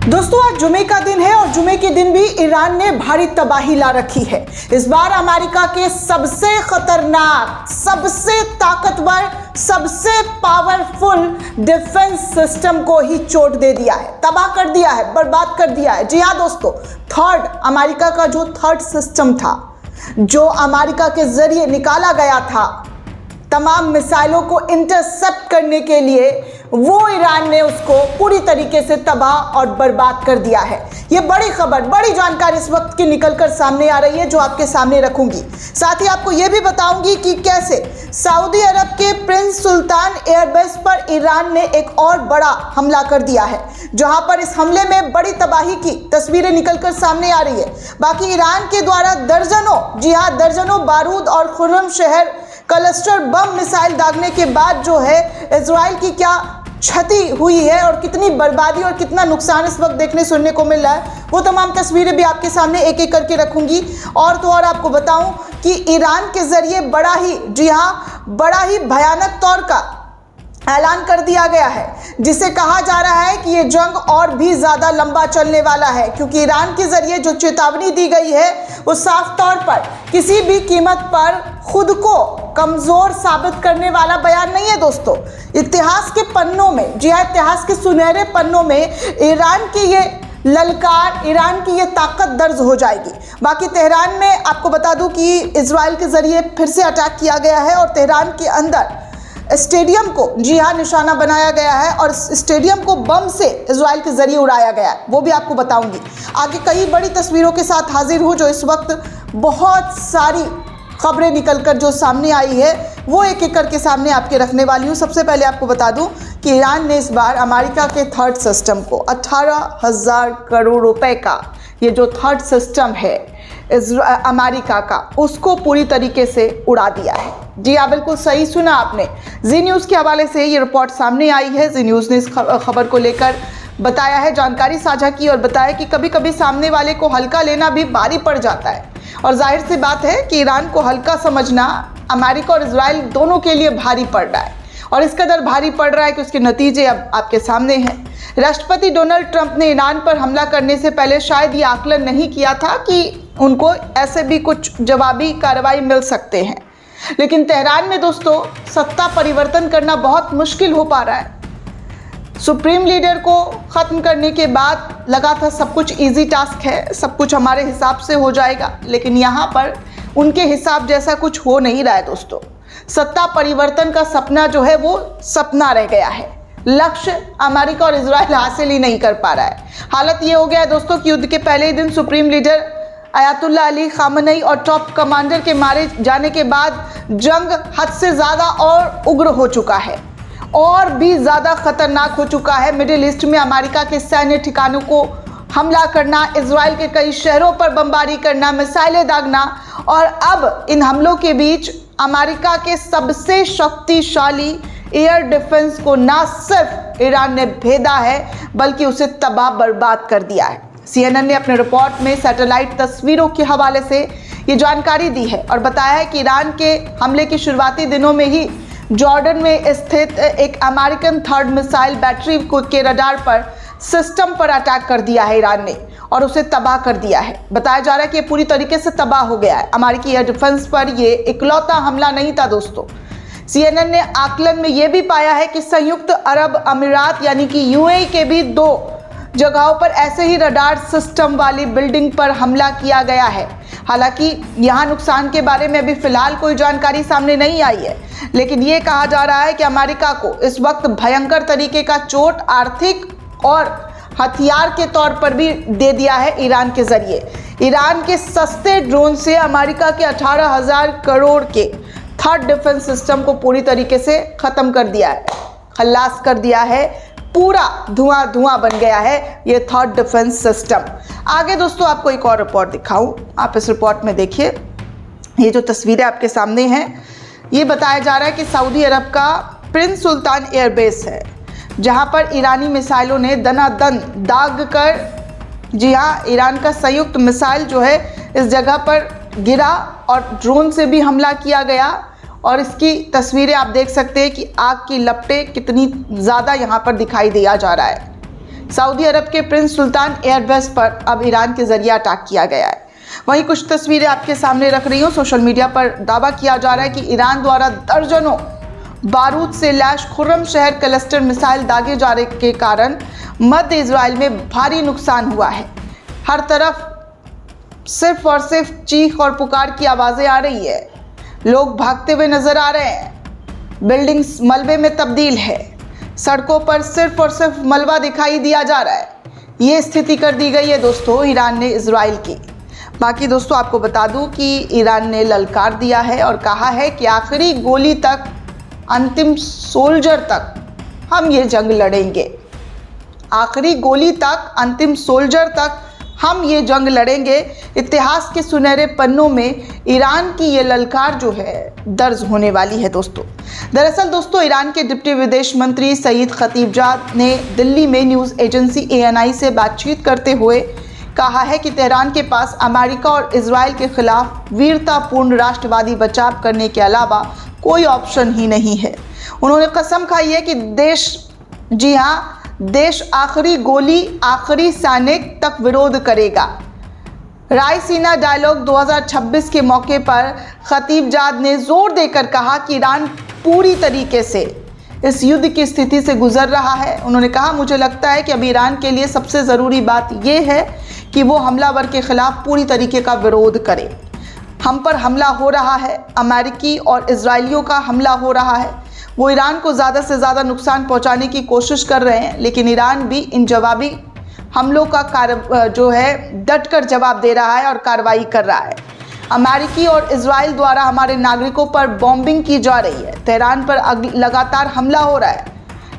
दोस्तों आज जुमे का दिन है और जुमे के दिन भी ईरान ने भारी तबाही ला रखी है। इस बार अमेरिका के सबसे खतरनाक, सबसे ताकतवर, सबसे पावरफुल डिफेंस सिस्टम को ही चोट दे दिया है, तबाह कर दिया है, बर्बाद कर दिया है। जी हाँ दोस्तों, अमेरिका का जो थर्ड सिस्टम था, जो अमेरिका के जरिए निकाला गया था तमाम मिसाइलों को इंटरसेप्ट करने के लिए, वो ईरान ने उसको पूरी तरीके से तबाह और बर्बाद कर दिया है। ये बड़ी खबर, बड़ी जानकारी इस वक्त की निकलकर सामने आ रही है, जो आपके सामने रखूंगी। साथ ही आपको ये भी बताऊंगी कि कैसे सऊदी अरब के प्रिंस सुल्तान एयरबेस पर ईरान ने एक और बड़ा हमला कर दिया है, जहां पर इस हमले में बड़ी तबाही की तस्वीरें निकलकर सामने आ रही है। बाकी ईरान के द्वारा दर्जनों, जी हाँ दर्जनों बारूद और खुर्रम शहर क्लस्टर बम मिसाइल दागने के बाद जो है इजराइल की क्या क्षति हुई है और कितनी बर्बादी और कितना नुकसान इस वक्त देखने सुनने को मिल रहा है, वो तमाम तस्वीरें भी आपके सामने एक एक करके रखूंगी। और तो और आपको बताऊं कि ईरान के जरिए बड़ा ही, जी हाँ बड़ा ही भयानक तौर का ऐलान कर दिया गया है, जिसे कहा जा रहा है कि ये जंग और भी ज़्यादा लंबा चलने वाला है, क्योंकि ईरान के जरिए जो चेतावनी दी गई है वो साफ तौर पर किसी भी कीमत पर खुद को कमज़ोर साबित करने वाला बयान नहीं है। दोस्तों इतिहास के पन्नों में, जी हाँ इतिहास के सुनहरे पन्नों में ईरान की ये ललकार, ईरान की ये ताकत दर्ज हो जाएगी। बाकी तेहरान में आपको बता दूं कि इजराइल के ज़रिए फिर से अटैक किया गया है और तेहरान के अंदर स्टेडियम को, जी हाँ निशाना बनाया गया है और स्टेडियम को बम से इजराइल के जरिए उड़ाया गया है, वो भी आपको बताऊंगी। आगे कई बड़ी तस्वीरों के साथ हाजिर हूँ, जो इस वक्त बहुत सारी खबरें निकलकर जो सामने आई है वो एक एक करके सामने आपके रखने वाली हूँ। सबसे पहले आपको बता दूं कि ईरान ने इस बार अमेरिका के थर्ड सिस्टम को 18,000 करोड़ रुपए का, ये जो थर्ड सिस्टम है अमेरिका का, उसको पूरी तरीके से उड़ा दिया है। जी हाँ बिल्कुल सही सुना आपने। जी न्यूज़ के हवाले से ये रिपोर्ट सामने आई है। जी न्यूज़ ने इस खबर को लेकर बताया है, जानकारी साझा की और बताया कि कभी कभी सामने वाले को हल्का लेना भी भारी पड़ जाता है और जाहिर सी बात है कि ईरान को हल्का समझना अमेरिका और इजराइल दोनों के लिए भारी पड़ रहा है और इस कदर भारी पड़ रहा है कि उसके नतीजे अब आपके सामने हैं। राष्ट्रपति डोनाल्ड ट्रंप ने ईरान पर हमला करने से पहले शायद ये आकलन नहीं किया था कि उनको ऐसे भी कुछ जवाबी कार्रवाई मिल सकते हैं, लेकिन तेहरान में दोस्तों सत्ता परिवर्तन करना बहुत मुश्किल हो पा रहा है। सुप्रीम लीडर को ख़त्म करने के बाद लगा था सब कुछ इजी टास्क है, सब कुछ हमारे हिसाब से हो जाएगा, लेकिन यहाँ पर उनके हिसाब जैसा कुछ हो नहीं रहा है दोस्तों। सत्ता परिवर्तन का सपना जो है वो सपना रह गया है, लक्ष्य अमेरिका और इजराइल हासिल ही नहीं कर पा रहा है। हालत ये हो गया है दोस्तों कि युद्ध के पहले ही दिन supreme leader Ayatollah Ali Khamenei और टॉप कमांडर के मारे जाने के बाद जंग हद से ज़्यादा और उग्र हो चुका है और भी ज़्यादा खतरनाक हो चुका है। मिडिल ईस्ट में अमेरिका के सैन्य ठिकानों को हमला करना, इजराइल के कई शहरों पर बमबारी करना, मिसाइलें दागना, और अब इन हमलों के बीच अमेरिका के सबसे शक्तिशाली एयर डिफेंस को ना सिर्फ ईरान ने भेदा है बल्कि उसे तबाह बर्बाद कर दिया है। CNN ने अपने रिपोर्ट में सैटेलाइट तस्वीरों के हवाले से ये जानकारी दी है और बताया है कि ईरान के हमले के शुरुआती दिनों में ही जॉर्डन में स्थित एक अमेरिकन थर्ड मिसाइल बैटरी के रडार पर सिस्टम पर अटैक कर दिया है ईरान ने और उसे तबाह कर दिया है। बताया जा रहा है कि ये पूरी तरीके से तबाह हो गया है। अमेरिकी एयर डिफेंस पर ये इकलौता हमला नहीं था दोस्तों। CNN ने आकलन में ये भी पाया है कि संयुक्त अरब अमीरात यानी कि UAE के भी 2 जगहों पर ऐसे ही रडार सिस्टम वाली बिल्डिंग पर हमला किया गया है। हालांकि यहाँ नुकसान के बारे में अभी फिलहाल कोई जानकारी सामने नहीं आई है, लेकिन ये कहा जा रहा है कि अमेरिका को इस वक्त भयंकर तरीके का चोट आर्थिक और हथियार के तौर पर भी दे दिया है ईरान के जरिए। ईरान के सस्ते ड्रोन से अमेरिका के 18,000 करोड़ के थर्ड डिफेंस सिस्टम को पूरी तरीके से खत्म कर दिया है, खल्लास कर दिया है, पूरा धुआं धुआं बन गया है ये थर्ड डिफेंस सिस्टम। आगे दोस्तों आपको एक और रिपोर्ट दिखाऊं, आप इस रिपोर्ट में देखिए, ये जो तस्वीरें आपके सामने हैं, ये बताया जा रहा है कि सऊदी अरब का प्रिंस सुल्तान एयरबेस है, जहां पर ईरानी मिसाइलों ने दनादन दाग कर, जी हाँ ईरान का संयुक्त मिसाइल जो है इस जगह पर गिरा और ड्रोन से भी हमला किया गया और इसकी तस्वीरें आप देख सकते हैं कि आग की लपटें कितनी ज़्यादा यहाँ पर दिखाई दिया जा रहा है। सऊदी अरब के प्रिंस सुल्तान एयरबेस पर अब ईरान के जरिए अटैक किया गया है। वहीं कुछ तस्वीरें आपके सामने रख रही हूँ। सोशल मीडिया पर दावा किया जा रहा है कि ईरान द्वारा दर्जनों बारूद से लैश खुर्रम शहर क्लस्टर मिसाइल दागे जाने के कारण मध्य इजराइल में भारी नुकसान हुआ है। हर तरफ सिर्फ और सिर्फ चीख और पुकार की आवाज़ें आ रही है। लोग भागते हुए नजर आ रहे हैं। बिल्डिंग्स मलबे में तब्दील है। सड़कों पर सिर्फ और सिर्फ मलबा दिखाई दिया जा रहा है। ये स्थिति कर दी गई है दोस्तों ईरान ने इजराइल की। बाकी दोस्तों आपको बता दूं कि ईरान ने ललकार दिया है और कहा है कि आखिरी गोली तक, अंतिम सोल्जर तक हम ये जंग लड़ेंगे। आखिरी गोली तक, अंतिम सोल्जर तक हम ये जंग लड़ेंगे। इतिहास के सुनहरे पन्नों में ईरान की ये ललकार जो है दर्ज होने वाली है दोस्तों। दरअसल दोस्तों ईरान के डिप्टी विदेश मंत्री सईद खतीबजाद ने दिल्ली में न्यूज़ एजेंसी ANI से बातचीत करते हुए कहा है कि तेहरान के पास अमेरिका और इजराइल के खिलाफ वीरतापूर्ण राष्ट्रवादी बचाव करने के अलावा कोई ऑप्शन ही नहीं है। उन्होंने कसम खाई है कि देश आखिरी गोली, आखिरी सैनिक तक विरोध करेगा। रायसीना डायलॉग 2026 के मौके पर खतीबजाद ने जोर देकर कहा कि ईरान पूरी तरीके से इस युद्ध की स्थिति से गुजर रहा है। उन्होंने कहा, मुझे लगता है कि अब ईरान के लिए सबसे ज़रूरी बात यह है कि वो हमलावर के खिलाफ पूरी तरीके का विरोध करे। हम पर हमला हो रहा है, अमेरिकी और इजरायलियों का हमला हो रहा है। वो ईरान को ज़्यादा से ज़्यादा नुकसान पहुंचाने की कोशिश कर रहे हैं, लेकिन ईरान भी इन जवाबी हमलों का जो है डट कर जवाब दे रहा है और कार्रवाई कर रहा है। अमेरिकी और इजराइल द्वारा हमारे नागरिकों पर बॉम्बिंग की जा रही है। तेहरान पर लगातार हमला हो रहा है,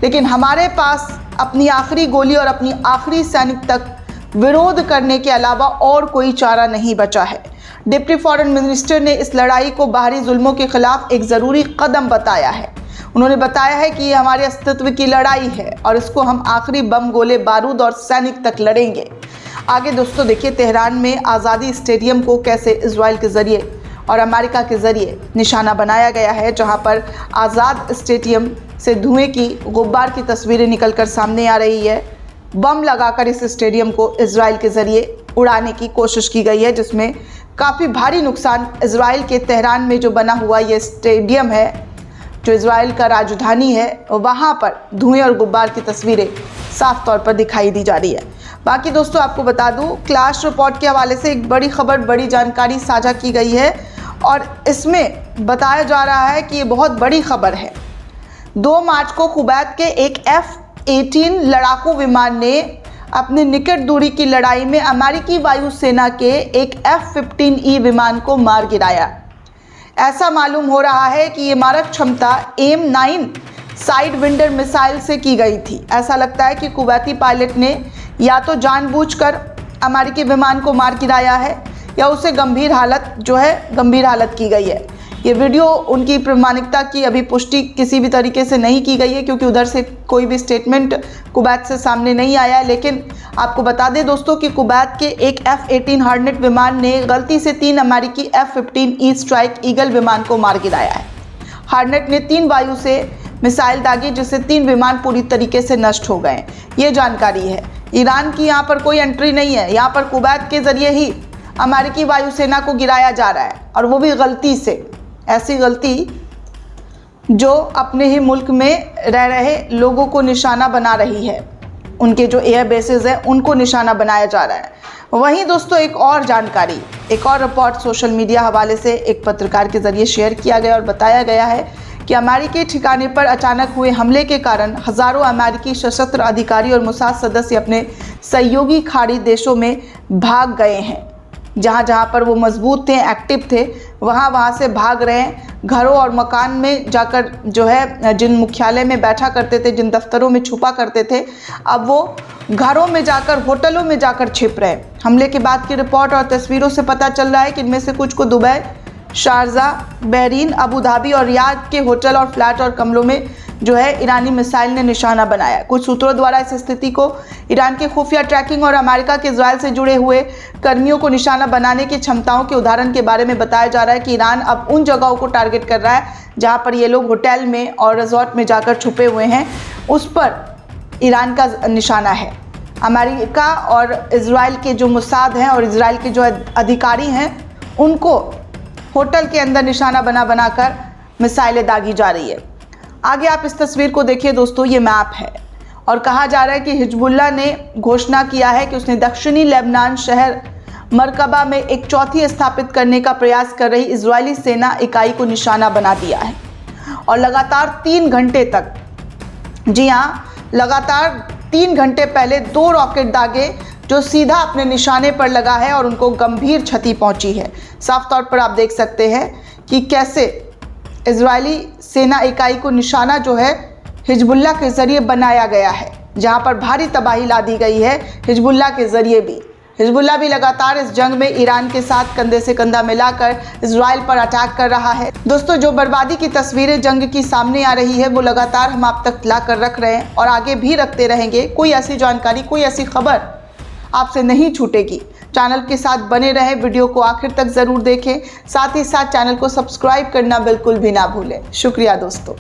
लेकिन हमारे पास अपनी आखिरी गोली और अपनी आखिरी सैनिक तक विरोध करने के अलावा और कोई चारा नहीं बचा है। डिप्टी फॉरेन मिनिस्टर ने इस लड़ाई को बाहरी जुल्मों के खिलाफ एक ज़रूरी कदम बताया है। उन्होंने बताया है कि ये हमारे अस्तित्व की लड़ाई है और इसको हम आखिरी बम, गोले, बारूद और सैनिक तक लड़ेंगे। आगे दोस्तों देखिए तेहरान में आज़ादी स्टेडियम को कैसे इजराइल के ज़रिए और अमेरिका के ज़रिए निशाना बनाया गया है, जहां पर आज़ाद स्टेडियम से धुएं की गुब्बार की तस्वीरें निकलकर सामने आ रही है। बम लगाकर इस स्टेडियम को इजराइल के ज़रिए उड़ाने की कोशिश की गई है, जिसमें काफ़ी भारी नुकसान इजराइल के तेहरान में जो बना हुआ ये स्टेडियम है, जो इजराइल का राजधानी है, वहाँ पर धुएं और गुब्बार की तस्वीरें साफ तौर पर दिखाई दी जा रही है। बाकी दोस्तों आपको बता दूं, क्लाश रिपोर्ट के हवाले से एक बड़ी खबर, बड़ी जानकारी साझा की गई है और इसमें बताया जा रहा है कि ये बहुत बड़ी खबर है। 2 मार्च को कुवैत के एक F-18 लड़ाकू विमान ने अपनी निकट दूरी की लड़ाई में अमेरिकी वायुसेना के एक F-15E विमान को मार गिराया। ऐसा मालूम हो रहा है कि ये मारक क्षमता AIM-9 साइड विंडर मिसाइल से की गई थी। ऐसा लगता है कि कुवैती पायलट ने या तो जानबूझकर अमेरिकी विमान को मार गिराया है या उसे गंभीर हालत की गई है। ये वीडियो उनकी प्रामाणिकता की अभी पुष्टि किसी भी तरीके से नहीं की गई है, क्योंकि उधर से कोई भी स्टेटमेंट कुवैत से सामने नहीं आया है। लेकिन आपको बता दें दोस्तों कि कुवैत के एक F-18 हार्नेट विमान ने गलती से 3 अमेरिकी F-15E स्ट्राइक ईगल विमान को मार गिराया है। हार्नेट ने 3 वायु से मिसाइल दागी, जिससे 3 विमान पूरी तरीके से नष्ट हो गए। ये जानकारी है। ईरान की यहाँ पर कोई एंट्री नहीं है। यहाँ पर कुवैत के ज़रिए ही अमेरिकी वायुसेना को गिराया जा रहा है, और वो भी गलती से। ऐसी गलती जो अपने ही मुल्क में रह रहे लोगों को निशाना बना रही है। उनके जो एयर बेसेस हैं उनको निशाना बनाया जा रहा है। वहीं दोस्तों एक और जानकारी, एक और रिपोर्ट सोशल मीडिया हवाले से एक पत्रकार के ज़रिए शेयर किया गया और बताया गया है कि अमेरिकी ठिकाने पर अचानक हुए हमले के कारण हज़ारों अमेरिकी सशस्त्र अधिकारी और मोसाद सदस्य अपने सहयोगी खाड़ी देशों में भाग गए हैं। जहाँ पर वो मजबूत थे, एक्टिव थे, वहाँ से भाग रहे हैं। घरों और मकान में जाकर जो है, जिन मुख्यालय में बैठा करते थे, जिन दफ्तरों में छुपा करते थे, अब वो घरों में जाकर, होटलों में जाकर छिप रहे हैं। हमले के बाद की रिपोर्ट और तस्वीरों से पता चल रहा है कि इनमें से कुछ को Dubai, Sharjah, Bahrain, Abu Dhabi और रियाद के होटल और फ्लैट और कमरों में जो है ईरानी मिसाइल ने निशाना बनाया। कुछ सूत्रों द्वारा इस स्थिति को ईरान के खुफिया ट्रैकिंग और अमेरिका के इजराइल से जुड़े हुए कर्मियों को निशाना बनाने की क्षमताओं के उदाहरण के बारे में बताया जा रहा है कि ईरान अब उन जगहों को टारगेट कर रहा है जहां पर ये लोग होटल में और रिजॉर्ट में जाकर छुपे हुए हैं, उस पर ईरान का निशाना है। अमेरिका और इजराइल के जो मुसाद हैं और इजराइल के जो अधिकारी हैं उनको होटल के अंदर निशाना बना बनाकर मिसाइलें दागी जा रही है। आगे आप इस तस्वीर को देखिए दोस्तों, ये मैप है और कहा जा रहा है कि हिजबुल्लाह ने घोषणा किया है कि उसने दक्षिणी लेबनान शहर मरकबा में एक चौथी स्थापित करने का प्रयास कर रही इजरायली सेना इकाई को निशाना बना दिया है और लगातार 3 घंटे तक, जी हाँ, लगातार 3 घंटे पहले 2 रॉकेट दागे जो सीधा अपने निशाने पर लगा है और उनको गंभीर क्षति पहुंची है। साफ तौर पर आप देख सकते हैं कि कैसे इजरायली सेना इकाई को निशाना जो है हिजबुल्लाह के ज़रिए बनाया गया है, जहां पर भारी तबाही ला दी गई है हिजबुल्लाह के ज़रिए भी। हिजबुल्लाह भी लगातार इस जंग में ईरान के साथ कंधे से कंधा मिलाकर इजराइल पर अटैक कर रहा है। दोस्तों, जो बर्बादी की तस्वीरें जंग की सामने आ रही है वो लगातार हम आप तक ला कर रख रहे हैं और आगे भी रखते रहेंगे। कोई ऐसी जानकारी, कोई ऐसी खबर आपसे नहीं छूटेगी। चैनल के साथ बने रहें, वीडियो को आखिर तक ज़रूर देखें, साथ ही साथ चैनल को सब्सक्राइब करना बिल्कुल भी ना भूलें। शुक्रिया दोस्तों।